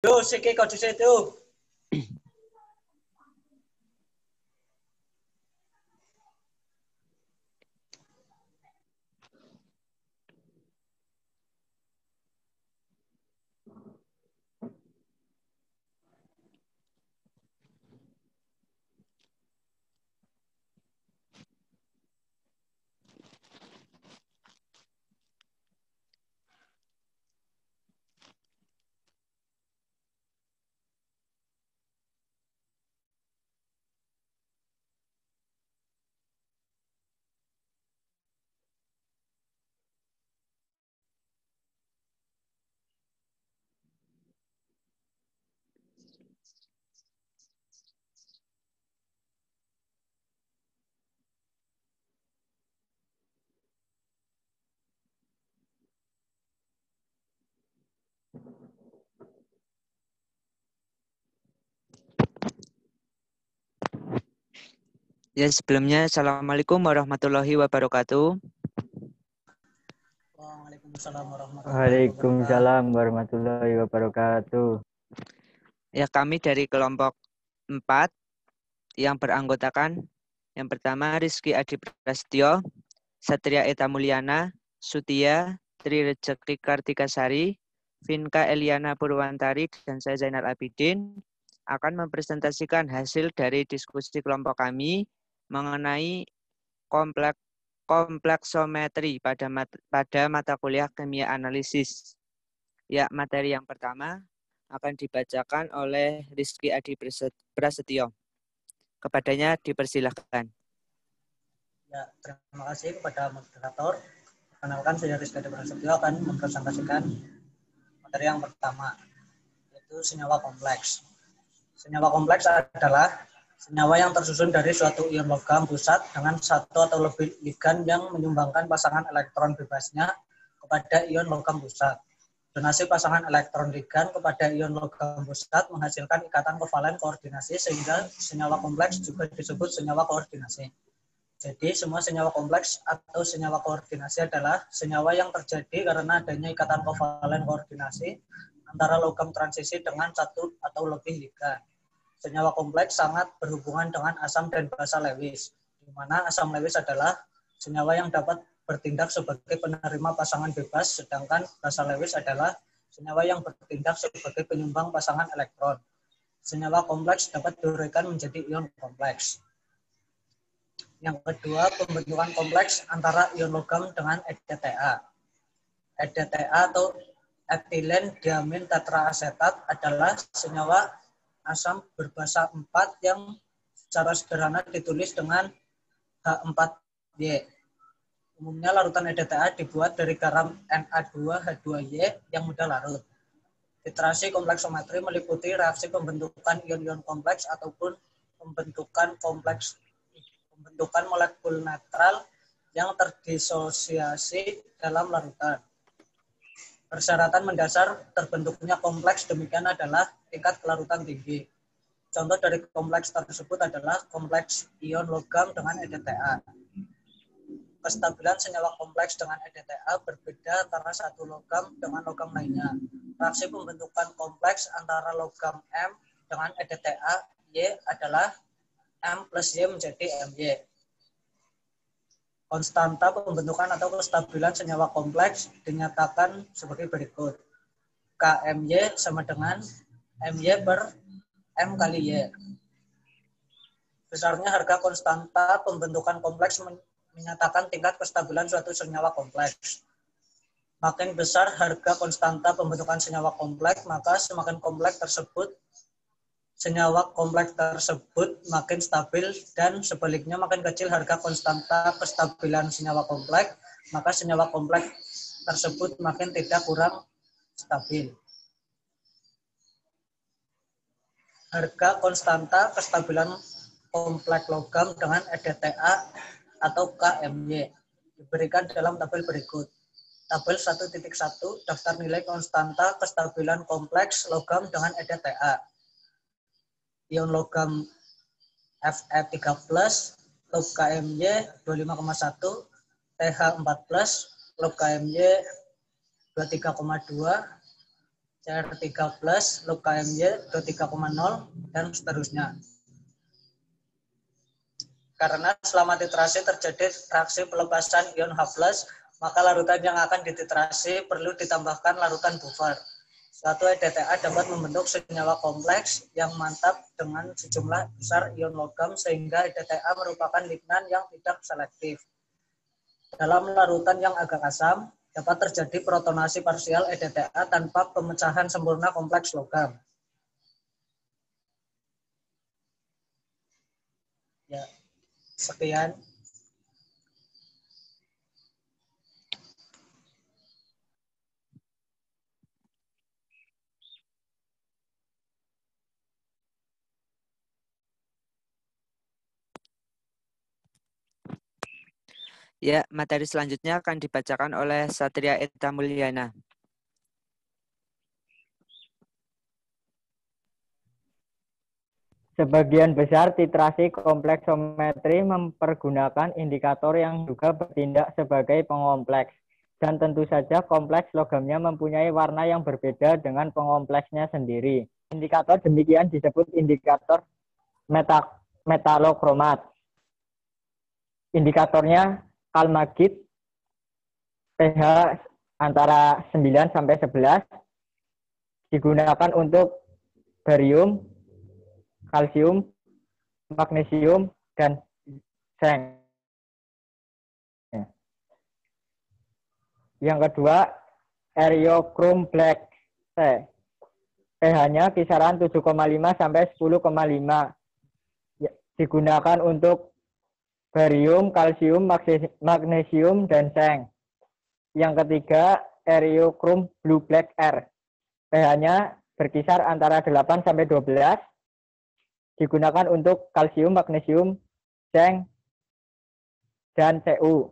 Yo, siki kau di situ. Ya, sebelumnya Assalamualaikum warahmatullahi wabarakatuh. Waalaikumsalam warahmatullahi wabarakatuh. Waalaikumsalam warahmatullahi wabarakatuh. Ya, kami dari kelompok 4 yang beranggotakan yang pertama Rizky Adi Prasetyo, Satria Eta Mulyana, Sutia, Tri Rejeki Kartikasari, Vinka Eliana Purwantari, dan saya Zainal Abidin akan mempresentasikan hasil dari diskusi kelompok kami mengenai kompleksometri pada mata kuliah kimia analisis. Ya, materi yang pertama akan dibacakan oleh Rizky Adi Prasetyo. Kepadanya dipersilahkan. Ya, terima kasih kepada moderator. Perkenalkan, saya Rizky Adi Prasetyo akan mempresentasikan materi yang pertama, yaitu senyawa kompleks. Senyawa kompleks adalah senyawa yang tersusun dari suatu ion logam pusat dengan satu atau lebih ligan yang menyumbangkan pasangan elektron bebasnya kepada ion logam pusat. Donasi pasangan elektron ligan kepada ion logam pusat menghasilkan ikatan kovalen koordinasi sehingga senyawa kompleks juga disebut senyawa koordinasi. Jadi semua senyawa kompleks atau senyawa koordinasi adalah senyawa yang terjadi karena adanya ikatan kovalen koordinasi antara logam transisi dengan satu atau lebih ligan. Senyawa kompleks sangat berhubungan dengan asam dan basa Lewis, di mana asam Lewis adalah senyawa yang dapat bertindak sebagai penerima pasangan bebas, sedangkan basa Lewis adalah senyawa yang bertindak sebagai penyumbang pasangan elektron. Senyawa kompleks dapat diuraikan menjadi ion kompleks. Yang kedua, pembentukan kompleks antara ion logam dengan EDTA. EDTA atau etilen diamin tetraasetat adalah senyawa asam berbasa 4 yang secara sederhana ditulis dengan H4Y. Umumnya larutan EDTA dibuat dari garam Na2H2Y yang mudah larut. Titrasi kompleksometri meliputi reaksi pembentukan ion-ion kompleks ataupun pembentukan molekul netral yang terdisosiasi dalam larutan. Persyaratan mendasar terbentuknya kompleks demikian adalah tingkat kelarutan tinggi. Contoh dari kompleks tersebut adalah kompleks ion logam dengan EDTA. Kestabilan senyawa kompleks dengan EDTA berbeda antara satu logam dengan logam lainnya. Reaksi pembentukan kompleks antara logam M dengan EDTA Y adalah M plus Y menjadi MY. Konstanta pembentukan atau kestabilan senyawa kompleks dinyatakan sebagai berikut. KMY sama dengan MY per M kali Y. Besarnya harga konstanta pembentukan kompleks menyatakan tingkat kestabilan suatu senyawa kompleks. Makin besar harga konstanta pembentukan senyawa kompleks, maka semakin kompleks tersebut, senyawa kompleks tersebut makin stabil, dan sebaliknya makin kecil harga konstanta kestabilan senyawa kompleks, maka senyawa kompleks tersebut makin tidak kurang stabil. Harga konstanta kestabilan kompleks logam dengan EDTA atau KMY diberikan dalam tabel berikut. Tabel 1.1 daftar nilai konstanta kestabilan kompleks logam dengan EDTA. Ion logam Fe3+, log KMY 25,1, TH4+, log KMY 23,2, Cr3 plus log KMY 3,0 dan seterusnya. Karena selama titrasi terjadi reaksi pelepasan ion H+, maka larutan yang akan dititrasi perlu ditambahkan larutan buffer. Suatu EDTA dapat membentuk senyawa kompleks yang mantap dengan sejumlah besar ion logam sehingga EDTA merupakan lignan yang tidak selektif. Dalam larutan yang agak asam, dapat terjadi protonasi parsial EDTA tanpa pemecahan sempurna kompleks logam. Ya, sekian. Ya, materi selanjutnya akan dibacakan oleh Satria Eka Mulyana. Sebagian besar titrasi kompleksometri mempergunakan indikator yang juga bertindak sebagai pengompleks. Dan tentu saja kompleks logamnya mempunyai warna yang berbeda dengan pengompleksnya sendiri. Indikator demikian disebut indikator metalokromat. Indikatornya Kalmagit pH antara 9 sampai 11 digunakan untuk barium, kalsium, magnesium, dan seng. Yang kedua, Eriochrome Black C. pH-nya kisaran 7,5 sampai 10,5. Digunakan untuk barium, kalsium, magnesium, dan seng. Yang ketiga, Eriochrome Blue Black R. pH-nya berkisar antara 8 sampai 12. Digunakan untuk kalsium, magnesium, seng, dan Cu.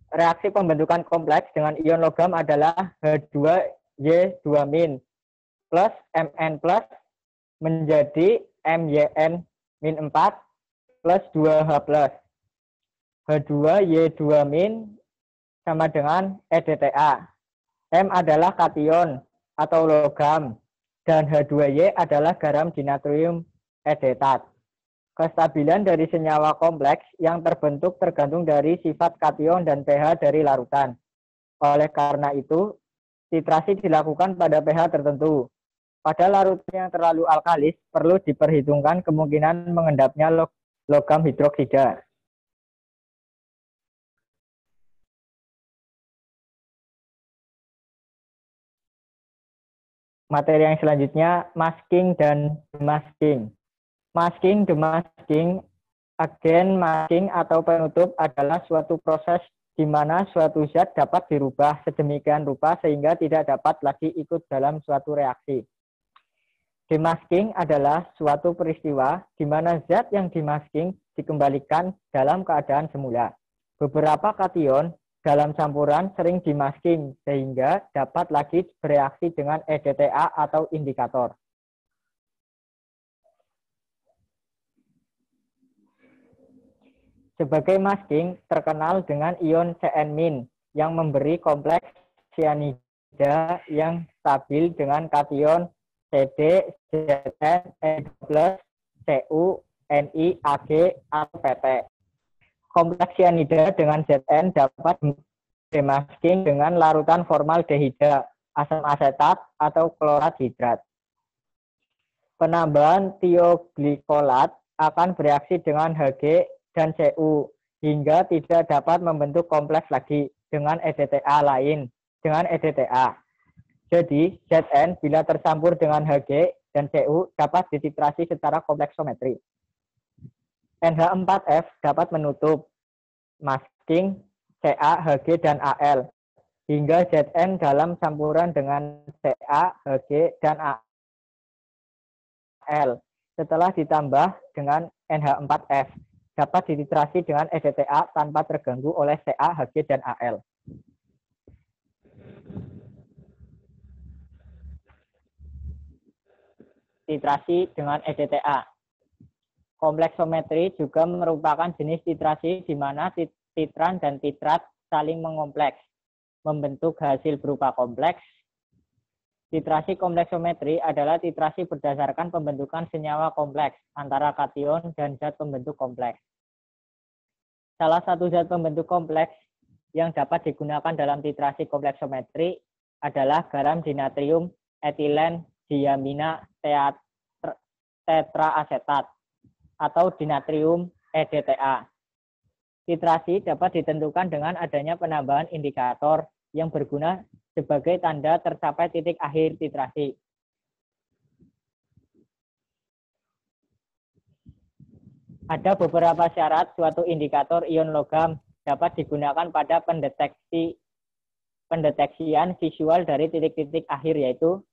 Reaksi pembentukan kompleks dengan ion logam adalah H2Y2- plus Mn plus menjadi MyN-4 plus 2H plus. H2Y2- sama dengan EDTA. M adalah kation atau logam dan H2Y adalah garam dinatrium edetat. Kestabilan dari senyawa kompleks yang terbentuk tergantung dari sifat kation dan pH dari larutan. Oleh karena itu, titrasi dilakukan pada pH tertentu. Pada larutan yang terlalu alkalis, perlu diperhitungkan kemungkinan mengendapnya logam hidroksida. Materi yang selanjutnya, masking dan demasking. Masking, demasking, agen masking atau penutup adalah suatu proses di mana suatu zat dapat dirubah sedemikian rupa sehingga tidak dapat lagi ikut dalam suatu reaksi. Demasking adalah suatu peristiwa di mana zat yang dimasking dikembalikan dalam keadaan semula. Beberapa kation dalam campuran sering dimasking sehingga dapat lagi bereaksi dengan EDTA atau indikator. Sebagai masking terkenal dengan ion Cn- yang memberi kompleks cyanida yang stabil dengan kation CD, Zn, E+, Cu, Ni, Ag, atau PT. Kompleks cyanida dengan Zn dapat demasking dengan larutan formaldehida, asam asetat, atau klorat hidrat. Penambahan tioglikolat akan bereaksi dengan Hg dan Cu hingga tidak dapat membentuk kompleks lagi dengan EDTA lain, dengan EDTA. Jadi, Zn bila tercampur dengan Hg dan Cu dapat dititrasi secara kompleksometri. NH4F dapat menutup masking Ca, Hg, dan Al hingga Zn dalam campuran dengan Ca, Hg, dan Al setelah ditambah dengan NH4F dapat dititrasi dengan EDTA tanpa terganggu oleh Ca, Hg, dan Al. Titrasi dengan EDTA. Kompleksometri juga merupakan jenis titrasi di mana titran dan titrat saling mengompleks, membentuk hasil berupa kompleks. Titrasi kompleksometri adalah titrasi berdasarkan pembentukan senyawa kompleks antara kation dan zat pembentuk kompleks. Salah satu zat pembentuk kompleks yang dapat digunakan dalam titrasi kompleksometri adalah garam dinatrium etilen diamina tetraasetat atau dinatrium EDTA. Titrasi dapat ditentukan dengan adanya penambahan indikator yang berguna sebagai tanda tercapai titik akhir titrasi. Ada beberapa syarat suatu indikator ion logam dapat digunakan pada pendeteksian visual dari titik-titik akhir, yaitu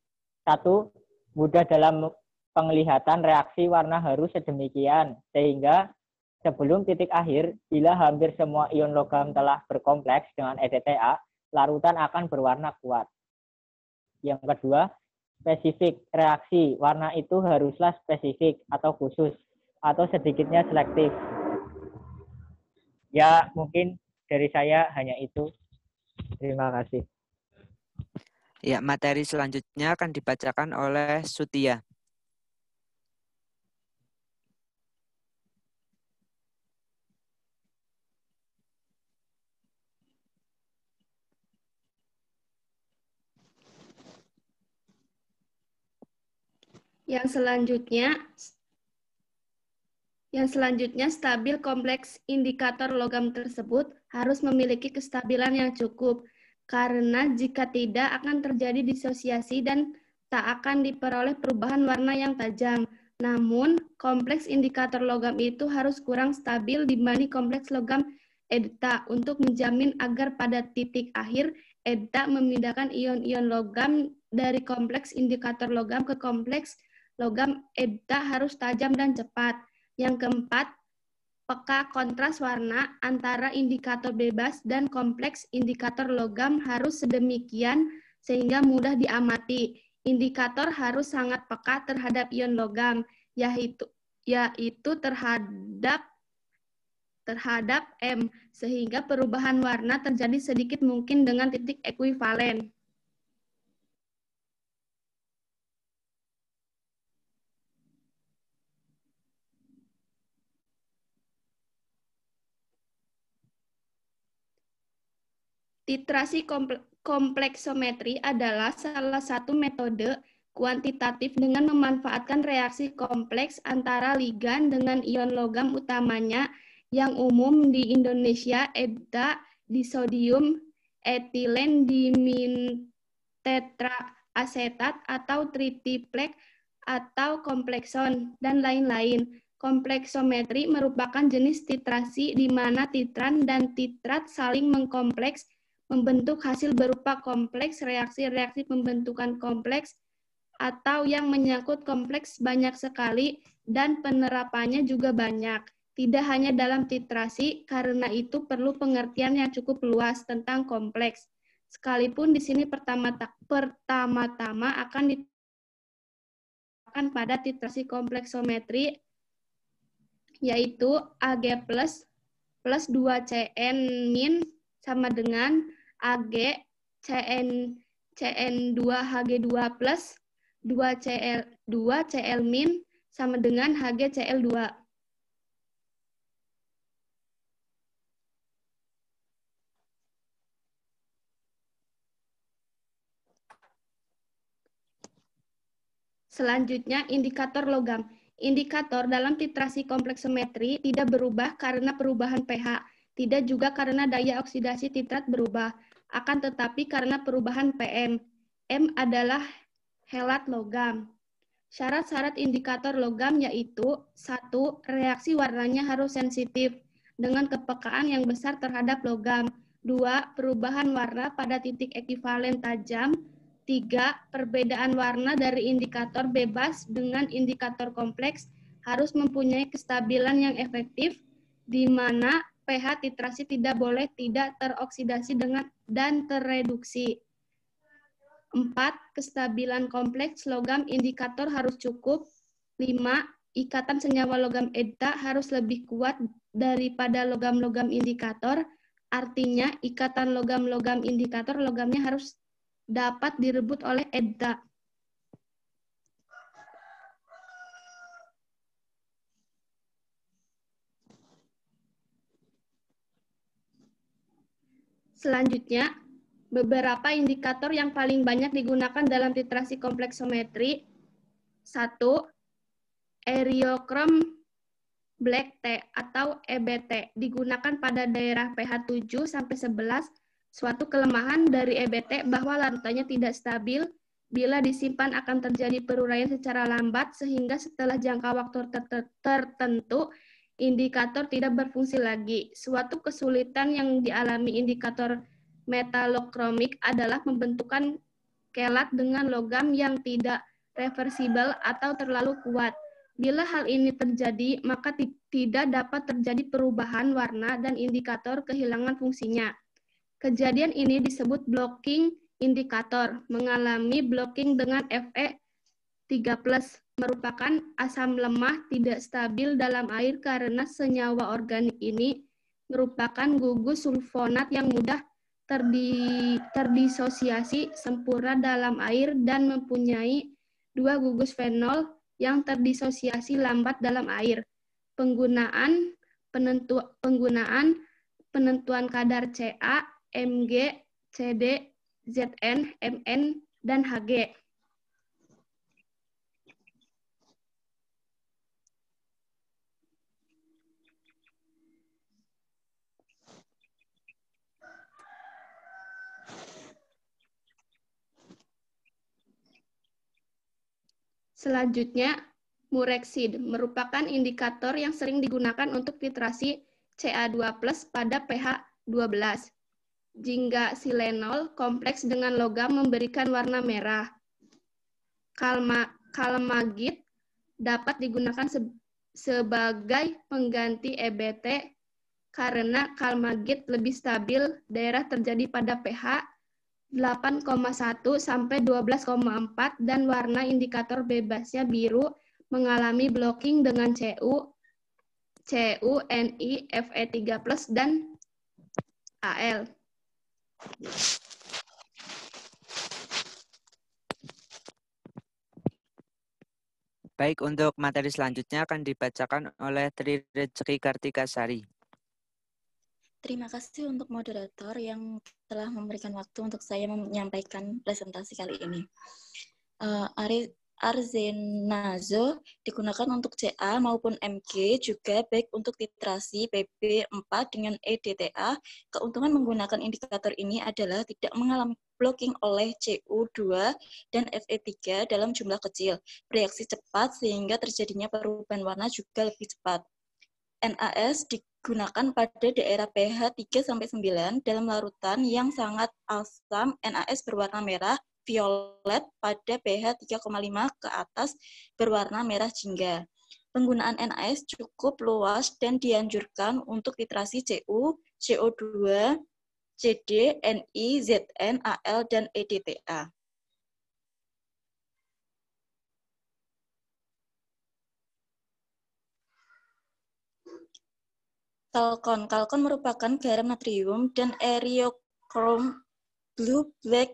1. Mudah dalam penglihatan reaksi warna harus sedemikian sehingga sebelum titik akhir, bila hampir semua ion logam telah berkompleks dengan EDTA, larutan akan berwarna kuat. Yang kedua, spesifik reaksi warna itu haruslah spesifik atau khusus atau sedikitnya selektif. Ya, mungkin dari saya hanya itu. Terima kasih. Ya, materi selanjutnya akan dibacakan oleh Sutia. Yang selanjutnya stabil kompleks indikator logam tersebut harus memiliki kestabilan yang cukup, karena jika tidak akan terjadi disosiasi dan tak akan diperoleh perubahan warna yang tajam. Namun, kompleks indikator logam itu harus kurang stabil dibanding kompleks logam EDTA untuk menjamin agar pada titik akhir EDTA memindahkan ion-ion logam dari kompleks indikator logam ke kompleks logam EDTA harus tajam dan cepat. Yang keempat, peka kontras warna antara indikator bebas dan kompleks indikator logam harus sedemikian sehingga mudah diamati. Indikator harus sangat peka terhadap ion logam, yaitu terhadap M, sehingga perubahan warna terjadi sedikit mungkin dengan titik ekuivalen. Titrasi kompleksometri adalah salah satu metode kuantitatif dengan memanfaatkan reaksi kompleks antara ligan dengan ion logam utamanya yang umum di Indonesia EDTA, disodium, etilen dimintetraasetat atau tritiplek atau komplekson, dan lain-lain. Kompleksometri merupakan jenis titrasi di mana titran dan titrat saling mengkompleks membentuk hasil berupa kompleks reaksi-reaksi pembentukan kompleks atau yang menyangkut kompleks banyak sekali dan penerapannya juga banyak. Tidak hanya dalam titrasi, karena itu perlu pengertian yang cukup luas tentang kompleks. Sekalipun di sini pertama-tama akan diterapkan pada titrasi kompleksometri, yaitu Ag plus 2Cn- sama dengan Ag Cn2Hg2 plus 2Cl sama dengan HgCl2. Selanjutnya, indikator logam. Indikator dalam titrasi kompleksometri tidak berubah karena perubahan pH, tidak juga karena daya oksidasi titrat berubah, akan tetapi karena perubahan PM. M adalah helat logam. Syarat-syarat indikator logam yaitu 1. Reaksi warnanya harus sensitif dengan kepekaan yang besar terhadap logam. 2. Perubahan warna pada titik ekuivalen tajam. 3. Perbedaan warna dari indikator bebas dengan indikator kompleks harus mempunyai kestabilan yang efektif, di mana pH titrasi tidak boleh tidak teroksidasi dan tereduksi. 4. Kestabilan kompleks logam indikator harus cukup. 5. ikatan senyawa logam EDTA harus lebih kuat daripada logam-logam indikator. Artinya, ikatan logam-logam indikator logamnya harus dapat direbut oleh EDTA. Selanjutnya, beberapa indikator yang paling banyak digunakan dalam titrasi kompleksometri. 1. Eriochrome Black T atau EBT digunakan pada daerah pH 7 sampai 11. Suatu kelemahan dari EBT bahwa larutannya tidak stabil. Bila disimpan akan terjadi peruraian secara lambat sehingga setelah jangka waktu tertentu indikator tidak berfungsi lagi. Suatu kesulitan yang dialami indikator metalokromik adalah pembentukan kelat dengan logam yang tidak reversibel atau terlalu kuat. Bila hal ini terjadi, maka tidak dapat terjadi perubahan warna dan indikator kehilangan fungsinya. Kejadian ini disebut blocking indikator. Mengalami blocking dengan Fe3+, merupakan asam lemah tidak stabil dalam air karena senyawa organik ini merupakan gugus sulfonat yang mudah terdisosiasi sempurna dalam air dan mempunyai 2 gugus fenol yang terdisosiasi lambat dalam air. Penggunaan penentuan kadar Ca, Mg, Cd, Zn, Mn, dan Hg. Selanjutnya, Murexid merupakan indikator yang sering digunakan untuk titrasi Ca2+ pada pH 12. Jingga silenol kompleks dengan logam memberikan warna merah. Kalmagit dapat digunakan sebagai pengganti EBT karena kalmagit lebih stabil, daerah terjadi pada pH 8,1 sampai 12,4 dan warna indikator bebasnya biru, mengalami blocking dengan Cu, Ni, Fe3+, dan Al. Baik, untuk materi selanjutnya akan dibacakan oleh Tri Rezeki Kartikasari. Terima kasih untuk moderator yang telah memberikan waktu untuk saya menyampaikan presentasi kali ini. Arzenazo digunakan untuk Ca maupun Mg, juga baik untuk titrasi PB4 dengan EDTA. Keuntungan menggunakan indikator ini adalah tidak mengalami blocking oleh Cu2 dan Fe3 dalam jumlah kecil, bereaksi cepat sehingga terjadinya perubahan warna juga lebih cepat. NaS digunakan pada daerah pH 3-9 dalam larutan yang sangat asam. NaS berwarna merah violet pada pH 3,5 ke atas berwarna merah jingga. Penggunaan NaS cukup luas dan dianjurkan untuk titrasi Cu, CO2, Cd, Ni, Zn, Al, dan EDTA. Kalkon merupakan garam natrium dan eriochrome blue black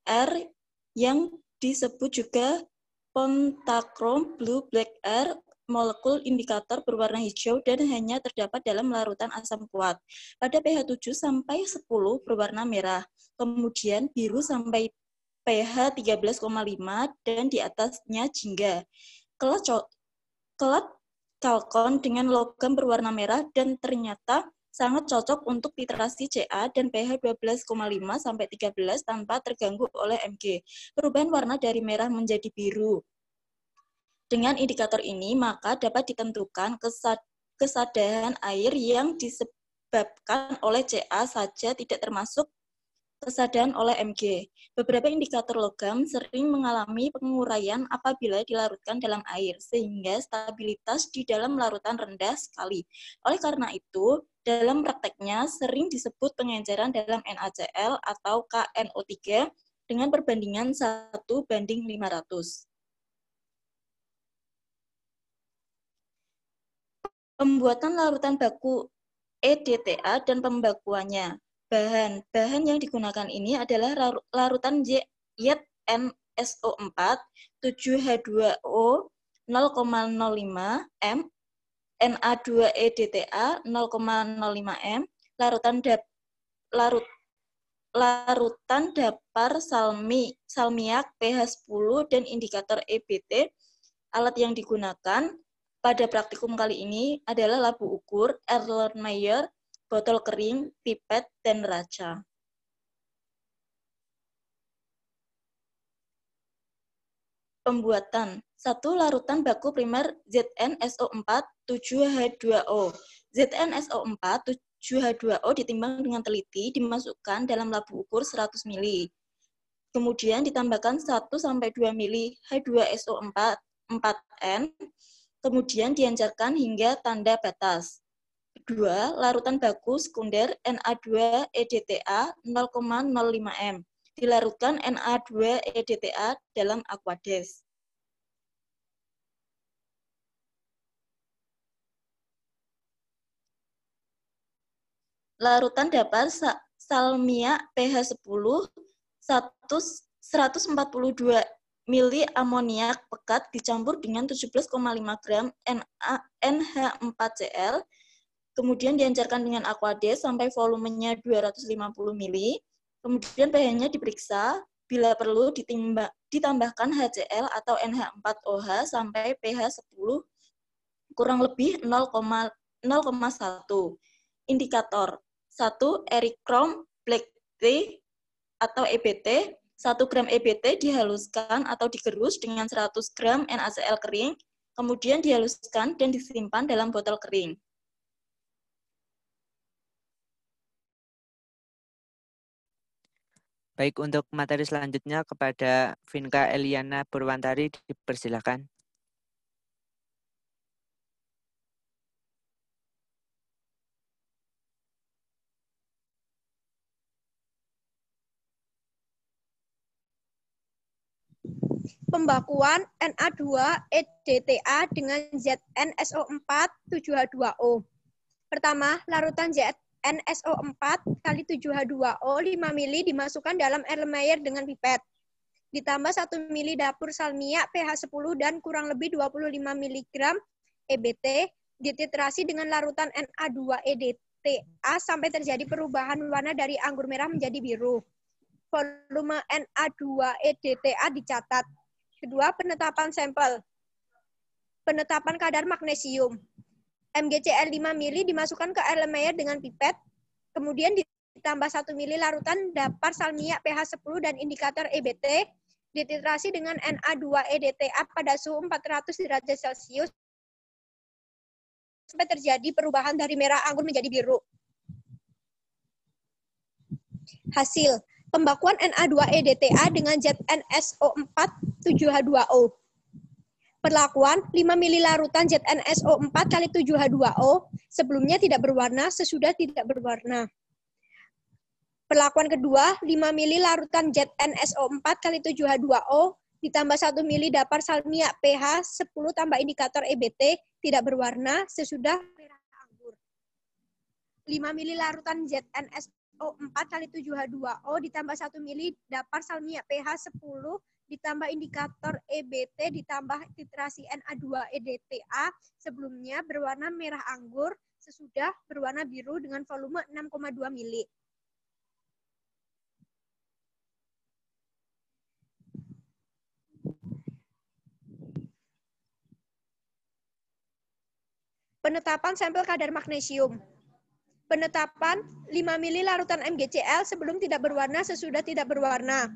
R yang disebut juga pentachrome blue black R, molekul indikator berwarna hijau dan hanya terdapat dalam larutan asam kuat. Pada pH 7 sampai 10 berwarna merah, kemudian biru sampai pH 13,5 dan di atasnya jingga. Kelat kalkon dengan logam berwarna merah dan ternyata sangat cocok untuk titrasi Ca dan pH 12,5 sampai 13 tanpa terganggu oleh Mg. Perubahan warna dari merah menjadi biru. Dengan indikator ini, maka dapat ditentukan kesadaran air yang disebabkan oleh Ca saja, tidak termasuk kesadaran oleh Mg. Beberapa indikator logam sering mengalami penguraian apabila dilarutkan dalam air, sehingga stabilitas di dalam larutan rendah sekali. Oleh karena itu, dalam prakteknya sering disebut pengenceran dalam NaCl atau KNO3 dengan perbandingan 1:500. Pembuatan larutan baku EDTA dan pembakuannya. Bahan yang digunakan ini adalah larutan ZnSO4 7H2O 0,05 M, Na2EDTA 0,05 M, larutan dapar salmiak pH 10 dan indikator EBT. Alat yang digunakan pada praktikum kali ini adalah labu ukur, Erlenmeyer, botol kering, pipet, dan raca. Pembuatan. 1. Larutan baku primer ZnSO4 7H2O. ZnSO4 7H2O ditimbang dengan teliti, dimasukkan dalam labu ukur 100 ml. Kemudian ditambahkan 1-2 ml H2SO4 4N, kemudian diancarkan hingga tanda batas. 2. Larutan baku sekunder Na2EDTA 0,05 M. Dilarutkan Na2EDTA dalam Aquades. Larutan dapar salmiak pH 10 142 mili amoniak pekat dicampur dengan 17,5 gram NH4Cl, kemudian diancarkan dengan Aquades sampai volumenya 250 mili, kemudian pH-nya diperiksa, bila perlu ditambahkan HCl atau NH4OH sampai pH 10 kurang lebih 0,1. Indikator 1. Erichrome Black Tea atau EBT. 1 gram EBT dihaluskan atau digerus dengan 100 gram NaCl kering, kemudian dihaluskan dan disimpan dalam botol kering. Baik, untuk materi selanjutnya kepada Vinka Eliana Purwantari dipersilakan. Pembakuan Na2EDTA dengan ZnSO4 7H2O. Pertama, larutan ZnSO4 kali 7H2O 5 ml dimasukkan dalam Erlenmeyer dengan pipet. Ditambah 1 ml dapur salmiak pH 10 dan kurang lebih 25 mg EBT, dititrasi dengan larutan Na2EDTA sampai terjadi perubahan warna dari anggur merah menjadi biru. Volume Na2EDTA dicatat. Kedua, penetapan sampel. Penetapan kadar magnesium. MgCl 5 ml dimasukkan ke Erlenmeyer dengan pipet, kemudian ditambah 1 ml larutan dapar salmiak pH 10 dan indikator EBT, dititrasi dengan Na2EDTA pada suhu 400 derajat Celcius sampai terjadi perubahan dari merah anggur menjadi biru. Hasil. Pembakuan Na2EDTA dengan ZnSO4 7H2O. Perlakuan 5 ml larutan ZnSO4 kali 7H2O sebelumnya tidak berwarna, sesudah tidak berwarna. Perlakuan kedua, 5 ml larutan ZnSO4 kali 7H2O ditambah 1 ml dapar salmiak pH 10 tambah indikator EBT tidak berwarna, sesudah merah anggur. 5 ml larutan ZnSO4 kali 7H2O ditambah 1 ml dapar salmiak pH 10 ditambah indikator EBT ditambah titrasi Na2EDTA sebelumnya berwarna merah anggur, sesudah berwarna biru dengan volume 6,2 mili. Penetapan sampel kadar magnesium. Penetapan 5 ml larutan MgCl sebelum tidak berwarna, sesudah tidak berwarna.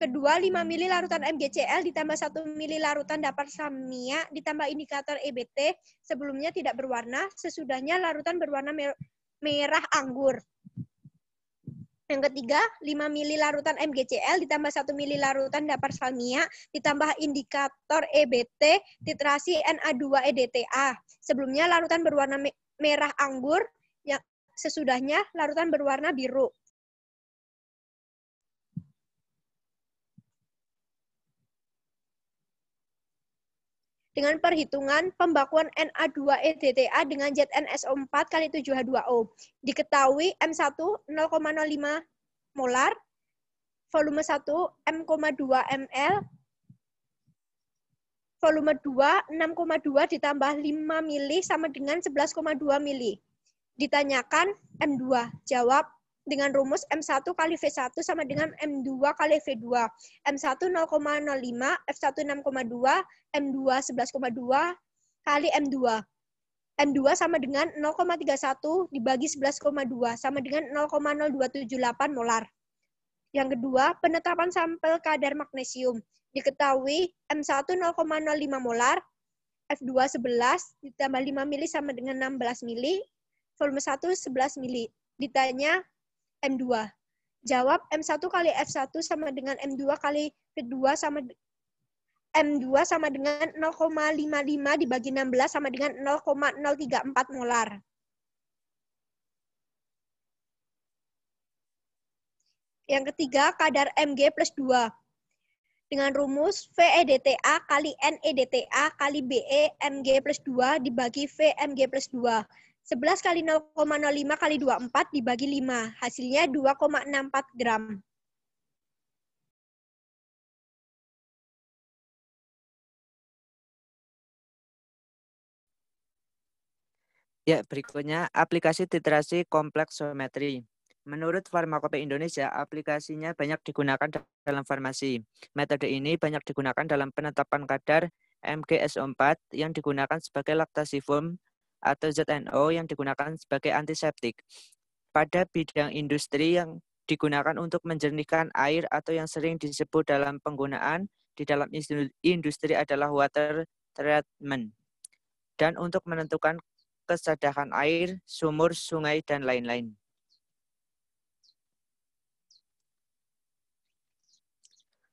Kedua, 5 ml larutan MgCl ditambah 1 ml larutan dapar salmiak ditambah indikator EBT sebelumnya tidak berwarna, sesudahnya larutan berwarna merah anggur. Yang ketiga, 5 ml larutan MgCl ditambah 1 ml larutan dapar salmiak ditambah indikator EBT titrasi Na2EDTA. Sebelumnya larutan berwarna merah anggur, yang sesudahnya larutan berwarna biru. dengan perhitungan pembakuan Na2-EDTA dengan ZnSO4 kali 7H2O. Diketahui M1 0,05 molar, volume 1 M,2 ml, volume 2 6,2 ditambah 5 mili sama dengan 11,2 mili. Ditanyakan M2. Jawab dengan rumus M1 kali V1 sama dengan M2 kali V2. M1 0,05, F1 6,2, M2 11,2 kali M2. M2 sama dengan 0,31 dibagi 11,2 sama dengan 0,0278 molar. Yang kedua, penetapan sampel kadar magnesium. Diketahui M1 0,05 molar, F2 11 ditambah 5 mili sama dengan 16 mili, volume 1 11 mili. Ditanya M2. Jawab M1 kali F1 sama dengan M2 kali V2 sama M2 sama dengan 0,55 dibagi 16 sama dengan 0,034 molar. Yang ketiga, kadar Mg plus 2. Dengan rumus VEDTA kali NEDTA kali BE Mg plus 2 dibagi VMg plus 2. 11 kali 0,05 kali 24 dibagi 5. Hasilnya 2,64 gram. Ya, berikutnya aplikasi titrasi kompleksometri. Menurut Farmakope Indonesia, aplikasinya banyak digunakan dalam farmasi. Metode ini banyak digunakan dalam penetapan kadar MgSO4 yang digunakan sebagai laktasifum atau ZNO yang digunakan sebagai antiseptik. Pada bidang industri yang digunakan untuk menjernihkan air atau yang sering disebut dalam penggunaan di dalam industri adalah water treatment. Dan untuk menentukan kesadaran air, sumur, sungai, dan lain-lain.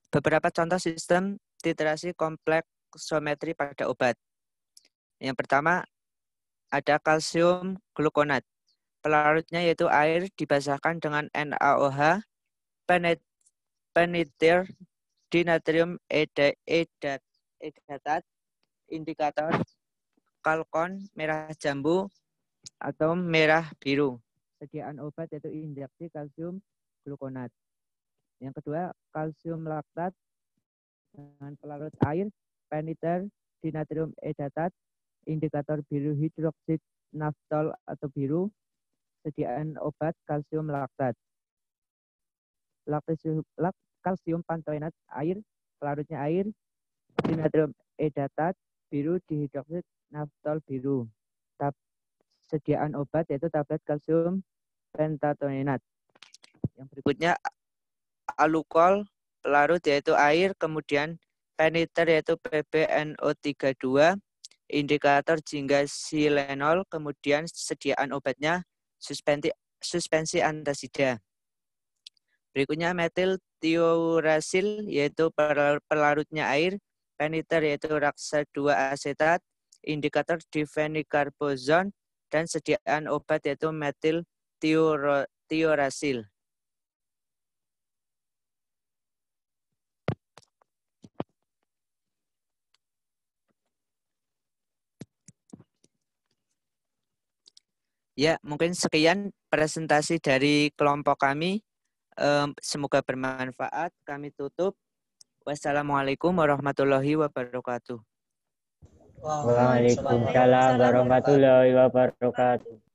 Beberapa contoh sistem titrasi kompleksometri pada obat. Yang pertama, ada kalsium glukonat. Pelarutnya yaitu air dibasahkan dengan NaOH, peniter dinatrium edatat, indikator kalkon merah jambu atau merah biru. Sediaan obat yaitu injeksi kalsium glukonat. Yang kedua, kalsium laktat dengan pelarut air, peniter dinatrium edatat, indikator biru hidroksid naftol atau biru, sediaan obat kalsium laktat. Kalsium pantoenat air, pelarutnya air, dinatrium edatat, biru dihidroksid naftol biru. Sediaan obat yaitu tablet kalsium pentatoenat. Yang berikutnya alukol, pelarut yaitu air, kemudian peniter yaitu PbNO32, indikator jingga silenol, kemudian sediaan obatnya suspensi antasida. Berikutnya metil tiurasil yaitu pelarutnya air, peniter yaitu raksa 2 asetat, indikator difenikarbozon, dan sediaan obat yaitu metil tiurasil. Ya, mungkin sekian presentasi dari kelompok kami. Semoga bermanfaat. Kami tutup. Wassalamualaikum warahmatullahi wabarakatuh. Waalaikumsalam warahmatullahi wabarakatuh.